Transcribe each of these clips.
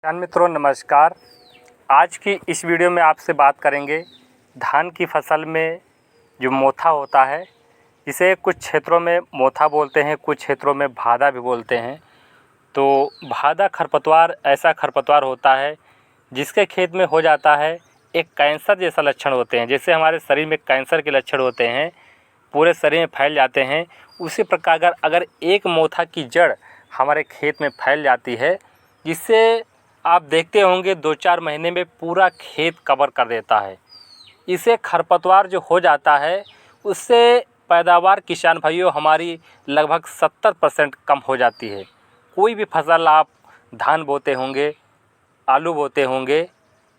किसान मित्रों नमस्कार। आज की इस वीडियो में आपसे बात करेंगे धान की फसल में जो मोथा होता है, इसे कुछ क्षेत्रों में मोथा बोलते हैं, कुछ क्षेत्रों में भादा भी बोलते हैं। तो भादा खरपतवार ऐसा खरपतवार होता है जिसके खेत में हो जाता है एक कैंसर जैसा लक्षण होते हैं। जैसे हमारे शरीर में कैंसर के लक्षण होते हैं, पूरे शरीर में फैल जाते हैं, उसी प्रकार अगर एक मोथा की जड़ हमारे खेत में फैल जाती है, जिससे आप देखते होंगे 2-4 महीने में पूरा खेत कवर कर देता है। इसे खरपतवार जो हो जाता है, उससे पैदावार किसान भाइयों हमारी लगभग 70% कम हो जाती है। कोई भी फसल आप धान बोते होंगे, आलू बोते होंगे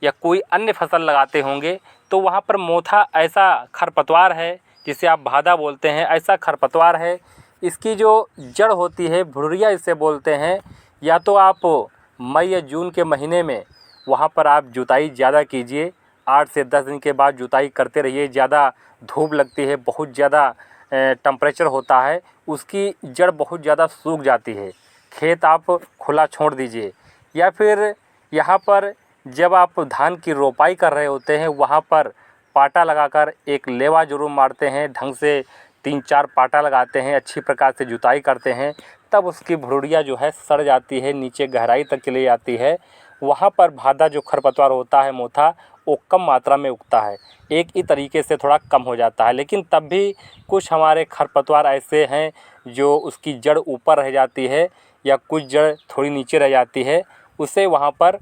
या कोई अन्य फसल लगाते होंगे, तो वहाँ पर मोथा ऐसा खरपतवार है जिसे आप भादा बोलते हैं, ऐसा खरपतवार है। इसकी जो जड़ होती है, भुरुरिया इसे बोलते हैं। या तो आप मई या जून के महीने में वहाँ पर आप जुताई ज़्यादा कीजिए, 8 से 10 दिन के बाद जुताई करते रहिए। ज़्यादा धूप लगती है, बहुत ज़्यादा टेम्परेचर होता है, उसकी जड़ बहुत ज़्यादा सूख जाती है, खेत आप खुला छोड़ दीजिए। या फिर यहाँ पर जब आप धान की रोपाई कर रहे होते हैं, वहाँ पर पाटा लगाकर एक लेवा ज़रूर मारते हैं, ढंग से 3-4 पाटा लगाते हैं, अच्छी प्रकार से जुताई करते हैं, तब उसकी भुरुड़िया जो है सड़ जाती है, नीचे गहराई तक चली जाती है। वहाँ पर भादा जो खरपतवार होता है मोथा, वो कम मात्रा में उगता है, एक ही तरीके से थोड़ा कम हो जाता है। लेकिन तब भी कुछ हमारे खरपतवार ऐसे हैं जो उसकी जड़ ऊपर रह जाती है या कुछ जड़ थोड़ी नीचे रह जाती है, उसे वहाँ पर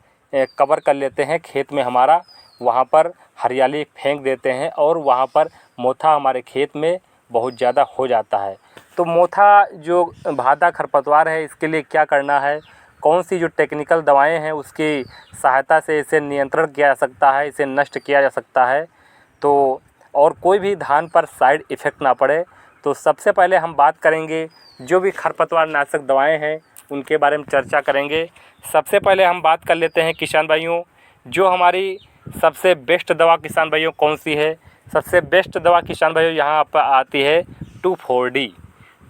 कवर कर लेते हैं खेत में हमारा, वहाँ पर हरियाली फेंक देते हैं और वहाँ पर मोथा हमारे खेत में बहुत ज़्यादा हो जाता है। तो मोथा जो भादा खरपतवार है, इसके लिए क्या करना है, कौन सी जो टेक्निकल दवाएं हैं उसकी सहायता से इसे नियंत्रण किया जा सकता है, इसे नष्ट किया जा सकता है, तो और कोई भी धान पर साइड इफ़ेक्ट ना पड़े। तो सबसे पहले हम बात करेंगे जो भी खरपतवार नाशक दवाएं हैं उनके बारे में चर्चा करेंगे। सबसे पहले हम बात कर लेते हैं किसान भाइयों, जो हमारी सबसे बेस्ट दवा किसान भाइयों कौन सी है। सबसे बेस्ट दवा किसान भाइयों यहाँ पर आती है 2,4-D।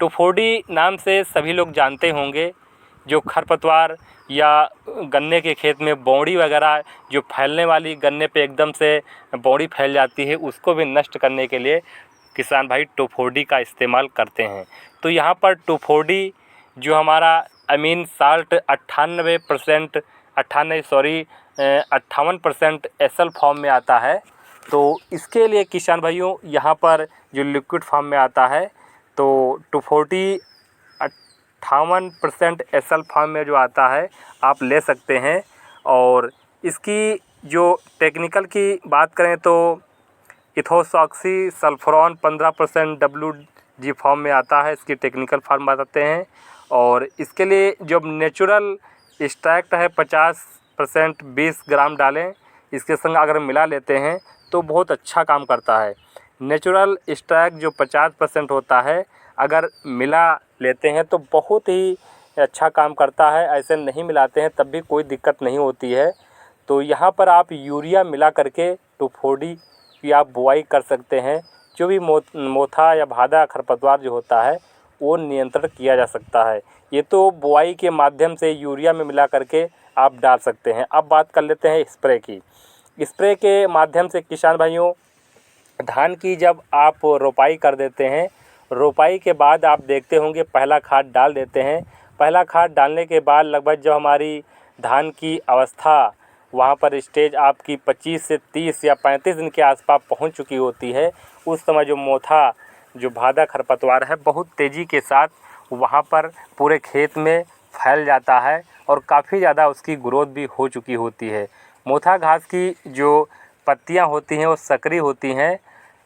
2,4-D नाम से सभी लोग जानते होंगे। जो खरपतवार या गन्ने के खेत में बौड़ी वगैरह जो फैलने वाली, गन्ने पे एकदम से बौड़ी फैल जाती है, उसको भी नष्ट करने के लिए किसान भाई 2,4-D का इस्तेमाल करते हैं। तो यहाँ पर 2,4-D जो हमारा अमीन साल्ट 58% एसल फॉर्म में आता है, तो इसके लिए किसान भाइयों यहाँ पर जो लिक्विड फॉर्म में आता है, तो 2,4-D 58% एसल फॉर्म में जो आता है आप ले सकते हैं। और इसकी जो टेक्निकल की बात करें तो इथोसॉक्सी सल्फोरॉन 15% WG फॉर्म में आता है, इसकी टेक्निकल फॉर्म बताते हैं। और इसके लिए जो नेचुरल एक्सट्रैक्ट है 50% 20 ग्राम डालें, इसके संग अगर मिला लेते हैं तो बहुत अच्छा काम करता है। नेचुरल एक्सट्रैक्ट जो 50% होता है, अगर मिला लेते हैं तो बहुत ही अच्छा काम करता है। ऐसे नहीं मिलाते हैं तब भी कोई दिक्कत नहीं होती है। तो यहाँ पर आप यूरिया मिला करके 2,4-D की आप बुआई कर सकते हैं। जो भी मोथा या भादा खरपतवार जो होता है वो नियंत्रण किया जा सकता है। ये तो बुआई के माध्यम से यूरिया में मिला करके आप डाल सकते हैं। अब बात कर लेते हैं स्प्रे की। स्प्रे के माध्यम से किसान भाइयों, धान की जब आप रोपाई कर देते हैं, रोपाई के बाद आप देखते होंगे पहला खाद डाल देते हैं। पहला खाद डालने के बाद लगभग जब हमारी धान की अवस्था वहाँ पर स्टेज आपकी 25 से 30 या 35 दिन के आसपास पहुँच चुकी होती है, उस समय जो मोथा जो भादा खरपतवार है बहुत तेज़ी के साथ वहाँ पर पूरे खेत में फैल जाता है और काफ़ी ज़्यादा उसकी ग्रोथ भी हो चुकी होती है। मोथा घास की जो पत्तियाँ होती हैं वो संकरी होती हैं,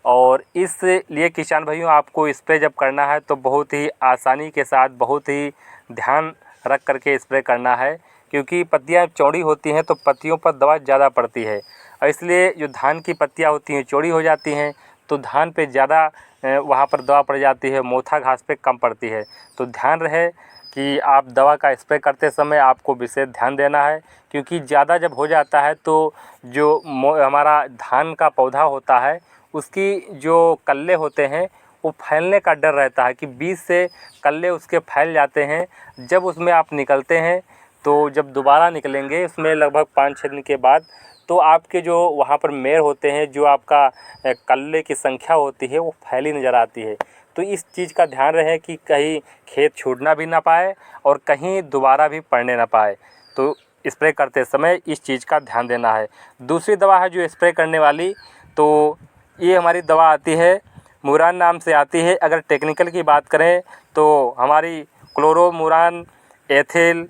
और इसलिए किसान भाइयों आपको स्प्रे जब करना है तो बहुत ही आसानी के साथ, बहुत ही ध्यान रख करके स्प्रे करना है, क्योंकि पत्तियाँ चौड़ी होती हैं तो पत्तियों पर दवा ज़्यादा पड़ती है। और इसलिए जो धान की पत्तियाँ होती हैं चौड़ी हो जाती हैं तो धान पे ज़्यादा वहाँ पर दवा पड़ जाती है, मोथा घास पे कम पड़ती है। तो ध्यान रहे कि आप दवा का स्प्रे करते समय आपको विशेष ध्यान देना है, क्योंकि ज़्यादा जब हो जाता है तो जो हमारा धान का पौधा होता है उसकी जो कल्ले होते हैं वो फैलने का डर रहता है कि बीज से कल्ले उसके फैल जाते हैं। जब उसमें आप निकलते हैं तो जब दोबारा निकलेंगे उसमें लगभग 5-6 दिन के बाद, तो आपके जो वहाँ पर मेड़ होते हैं, जो आपका कल्ले की संख्या होती है वो फैली नज़र आती है। तो इस चीज़ का ध्यान रहे कि कहीं खेत छूटना भी ना पाए और कहीं दोबारा भी पड़ने ना पाए। तो स्प्रे करते समय इस चीज़ का ध्यान देना है। दूसरी दवा है जो स्प्रे करने वाली, तो ये हमारी दवा आती है, मुरान नाम से आती है। अगर टेक्निकल की बात करें तो हमारी क्लोरोमुरान एथिल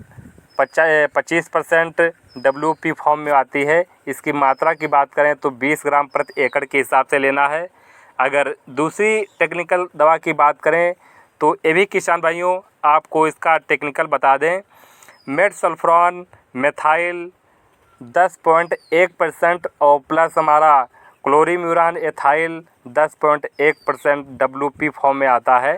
25% WP फॉर्म में आती है। इसकी मात्रा की बात करें तो 20 ग्राम प्रति एकड़ के हिसाब से लेना है। अगर दूसरी टेक्निकल दवा की बात करें तो ये भी किसान भाइयों आपको इसका टेक्निकल बता दें, मेटसल्फोन मेथाइल 10.1% और प्लस हमारा क्लोरीम्यूरान एथाइल 10.1% WP फॉर्म में आता है।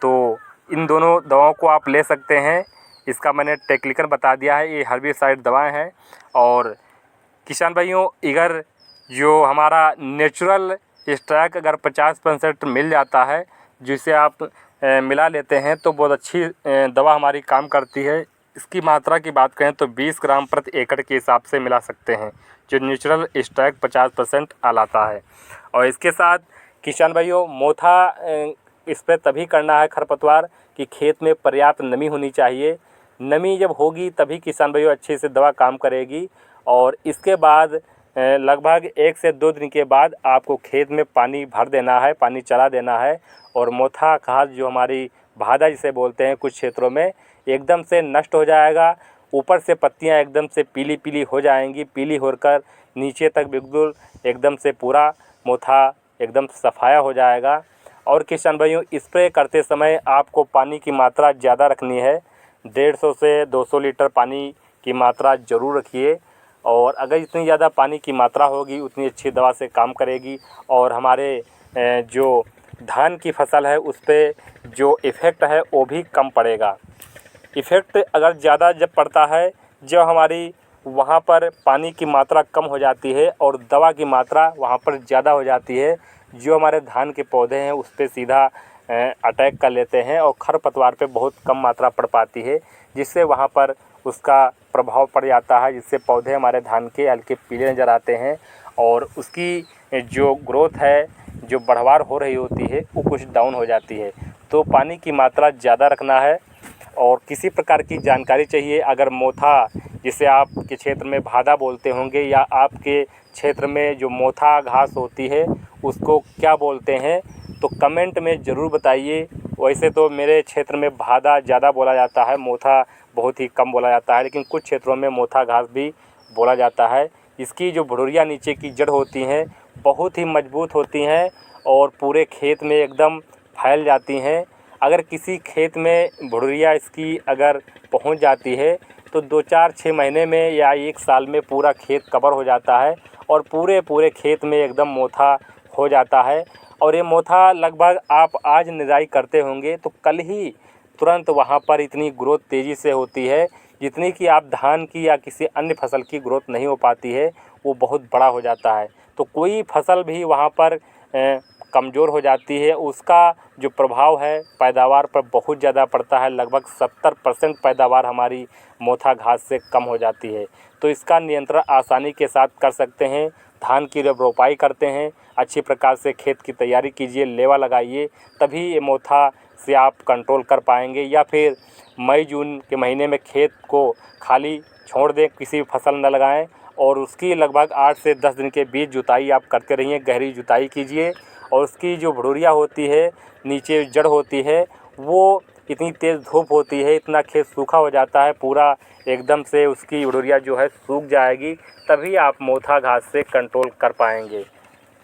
तो इन दोनों दवाओं को आप ले सकते हैं। इसका मैंने टेक्निकल बता दिया है, ये हर्बिसाइड दवाएं हैं। और किसान भाइयों अगर जो हमारा नेचुरल स्ट्राइक अगर 50% मिल जाता है, जिसे आप मिला लेते हैं तो बहुत अच्छी दवा हमारी काम करती है। इसकी मात्रा की बात करें तो 20 ग्राम प्रति एकड़ के हिसाब से मिला सकते हैं, जो नेचुरल स्ट्राइक 50% लाता है। और इसके साथ किसान भाइयों मोथा स्प्रे तभी करना है खरपतवार कि खेत में पर्याप्त नमी होनी चाहिए। नमी जब होगी तभी किसान भाइयों अच्छे से दवा काम करेगी। और इसके बाद लगभग 1 से 2 दिन के बाद आपको खेत में पानी भर देना है, पानी चला देना है। और मोथा घास जो हमारी भादा जिसे बोलते हैं कुछ क्षेत्रों में, एकदम से नष्ट हो जाएगा। ऊपर से पत्तियां एकदम से पीली पीली हो जाएंगी, पीली होकर नीचे तक बिल्कुल एकदम से पूरा मोथा एकदम सफाया हो जाएगा। और किसान भाइयों स्प्रे करते समय आपको पानी की मात्रा ज़्यादा रखनी है, 150 से 200 लीटर पानी की मात्रा ज़रूर रखिए। और अगर इतनी ज़्यादा पानी की मात्रा होगी उतनी अच्छी दवा से काम करेगी। और हमारे जो धान की फसल है उस पर जो इफ़ेक्ट है वो भी कम पड़ेगा। इफ़ेक्ट अगर ज़्यादा जब पड़ता है जब हमारी वहाँ पर पानी की मात्रा कम हो जाती है और दवा की मात्रा वहाँ पर ज़्यादा हो जाती है, जो हमारे धान के पौधे हैं उस पर सीधा अटैक कर लेते हैं और खरपतवार पे बहुत कम मात्रा पड़ पाती है, जिससे वहाँ पर उसका प्रभाव पड़ जाता है, जिससे पौधे हमारे धान के हल्के पीले नज़र आते हैं और उसकी जो ग्रोथ है, जो बढ़वार हो रही होती है वो कुछ डाउन हो जाती है। तो पानी की मात्रा ज़्यादा रखना है। और किसी प्रकार की जानकारी चाहिए, अगर मोथा जिसे आपके क्षेत्र में भादा बोलते होंगे या आपके क्षेत्र में जो मोथा घास होती है उसको क्या बोलते हैं, तो कमेंट में ज़रूर बताइए। वैसे तो मेरे क्षेत्र में भादा ज़्यादा बोला जाता है, मोथा बहुत ही कम बोला जाता है, लेकिन कुछ क्षेत्रों में मोथा घास भी बोला जाता है। इसकी जो भुरुरिया नीचे की जड़ होती हैं बहुत ही मजबूत होती हैं और पूरे खेत में एकदम फैल जाती हैं। अगर किसी खेत में भुरुरिया इसकी अगर पहुंच जाती है तो 2-4-6 महीने में या 1 साल में पूरा खेत कवर हो जाता है और पूरे खेत में एकदम मोथा हो जाता है। और ये मोथा लगभग आप आज निराई करते होंगे तो कल ही तुरंत वहाँ पर इतनी ग्रोथ तेज़ी से होती है जितनी कि आप धान की या किसी अन्य फसल की ग्रोथ नहीं हो पाती है, वो बहुत बड़ा हो जाता है। तो कोई फसल भी वहाँ पर कमज़ोर हो जाती है, उसका जो प्रभाव है पैदावार पर बहुत ज़्यादा पड़ता है। लगभग 70% पैदावार हमारी मोथा घास से कम हो जाती है। तो इसका नियंत्रण आसानी के साथ कर सकते हैं। धान की जब रोपाई करते हैं अच्छी प्रकार से खेत की तैयारी कीजिए, लेवा लगाइए, तभी ये मोथा से आप कंट्रोल कर पाएंगे। या फिर मई-जून के महीने में खेत को खाली छोड़ दें, किसी फसल न लगाएं और उसकी लगभग 8 से 10 दिन के बीच जुताई आप करते रहिए, गहरी जुताई कीजिए। और उसकी जो भुरुरिया होती है, नीचे जड़ होती है, वो इतनी तेज़ धूप होती है, इतना खेत सूखा हो जाता है पूरा, एकदम से उसकी भुरुरिया जो है सूख जाएगी, तभी आप मोथा घास से कंट्रोल कर पाएंगे।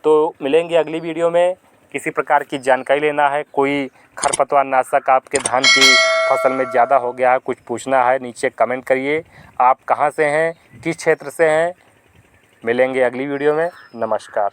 तो मिलेंगे अगली वीडियो में। किसी प्रकार की जानकारी लेना है, कोई खरपतवार नाशक आपके धान की फसल में ज़्यादा हो गया है, कुछ पूछना है, नीचे कमेंट करिए। आप कहाँ से हैं, किस क्षेत्र से हैं। मिलेंगे अगली वीडियो में। नमस्कार।